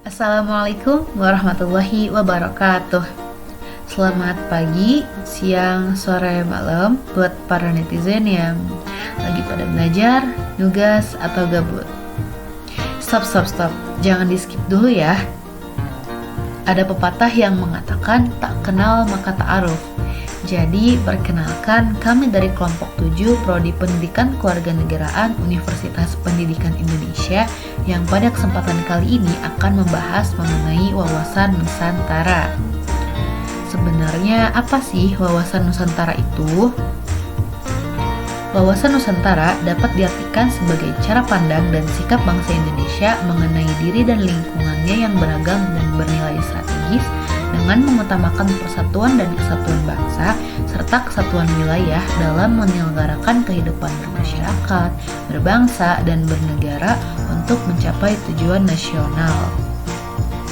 Assalamualaikum warahmatullahi wabarakatuh. Selamat pagi, siang, sore, malam buat para netizen yang lagi pada belajar, nugas, atau gabut. Stop. Jangan di skip dulu ya. Ada pepatah yang mengatakan tak kenal maka ta'aruf. Jadi, perkenalkan, kami dari kelompok 7 Prodi Pendidikan Kewarganegaraan Universitas Pendidikan Indonesia yang pada kesempatan kali ini akan membahas mengenai wawasan Nusantara. Sebenarnya apa sih wawasan Nusantara itu? Wawasan Nusantara dapat diartikan sebagai cara pandang dan sikap bangsa Indonesia mengenai diri dan lingkungannya yang beragam dan bernilai strategis dengan mengutamakan persatuan dan kesatuan bangsa serta kesatuan wilayah dalam menyelenggarakan kehidupan bermasyarakat, berbangsa, dan bernegara untuk mencapai tujuan nasional.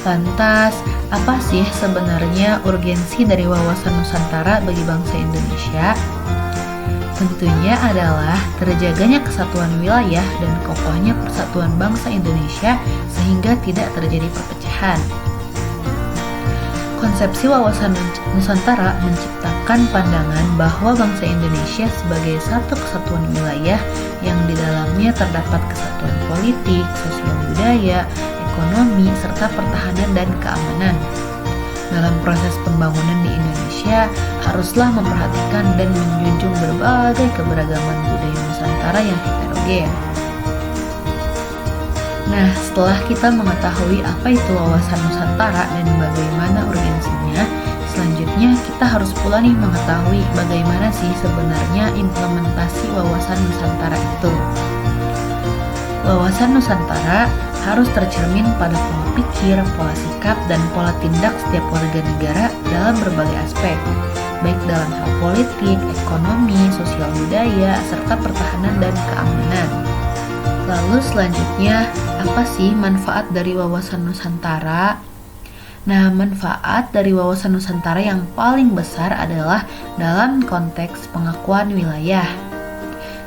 Lantas, apa sih sebenarnya urgensi dari wawasan Nusantara bagi bangsa Indonesia? Tentunya adalah terjaganya kesatuan wilayah dan kokohnya persatuan bangsa Indonesia sehingga tidak terjadi perpecahan. Konsepsi wawasan Nusantara menciptakan pandangan bahwa bangsa Indonesia sebagai satu kesatuan wilayah yang di dalamnya terdapat kesatuan politik, sosial budaya, ekonomi, serta pertahanan dan keamanan. Dalam proses pembangunan di Indonesia, haruslah memperhatikan dan menjunjung berbagai keberagaman budaya Nusantara yang heterogen. Nah, setelah kita mengetahui apa itu wawasan Nusantara dan bagaimana urgensinya, selanjutnya kita harus pula nih mengetahui bagaimana sih sebenarnya implementasi wawasan Nusantara itu. Wawasan Nusantara harus tercermin pada pola pikir, pola sikap, dan pola tindak setiap warga negara dalam berbagai aspek, baik dalam hal politik, ekonomi, sosial budaya, serta pertahanan dan keamanan. Lalu selanjutnya, apa sih manfaat dari wawasan Nusantara? Nah, manfaat dari wawasan Nusantara yang paling besar adalah dalam konteks pengakuan wilayah,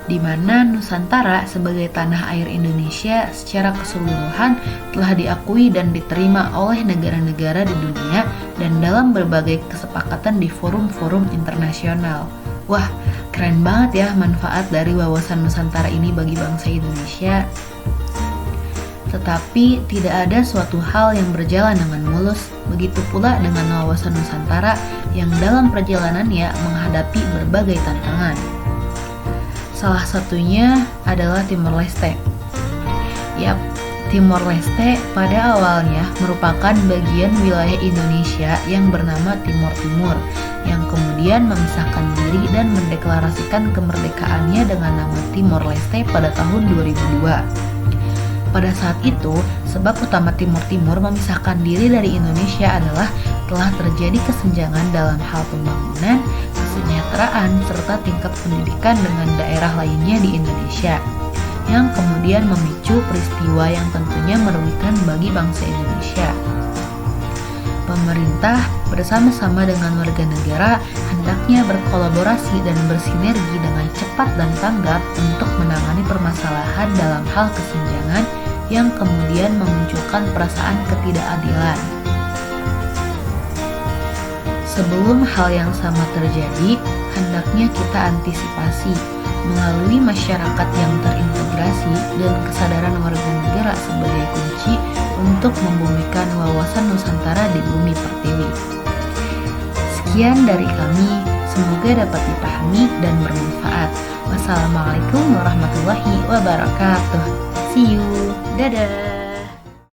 di mana Nusantara sebagai tanah air Indonesia secara keseluruhan telah diakui dan diterima oleh negara-negara di dunia dan dalam berbagai kesepakatan di forum-forum internasional. Wah, keren banget ya manfaat dari wawasan Nusantara ini bagi bangsa Indonesia. Tetapi tidak ada suatu hal yang berjalan dengan mulus, begitu pula dengan wawasan Nusantara yang dalam perjalanannya menghadapi berbagai tantangan. Salah satunya adalah Timor Leste. Yap, Timor Leste pada awalnya merupakan bagian wilayah Indonesia yang bernama Timor Timur, yang kemudian memisahkan diri dan mendeklarasikan kemerdekaannya dengan nama Timor Leste pada tahun 2002. Pada saat itu, sebab utama Timor Timur memisahkan diri dari Indonesia adalah telah terjadi kesenjangan dalam hal pembangunan, kesejahteraan, serta tingkat pendidikan dengan daerah lainnya di Indonesia, yang kemudian memicu peristiwa yang tentunya merugikan bagi bangsa Indonesia. Pemerintah bersama-sama dengan warga negara hendaknya berkolaborasi dan bersinergi dengan cepat dan tanggap untuk menangani permasalahan dalam hal kesenjangan yang kemudian memunculkan perasaan ketidakadilan. Sebelum hal yang sama terjadi, hendaknya kita antisipasi melalui masyarakat yang terintegrasi dan kesadaran warga negara sebagai kunci untuk membumikan wawasan Nusantara di bumi pertiwi. Sekian dari kami, semoga dapat dipahami dan bermanfaat. Wassalamualaikum warahmatullahi wabarakatuh.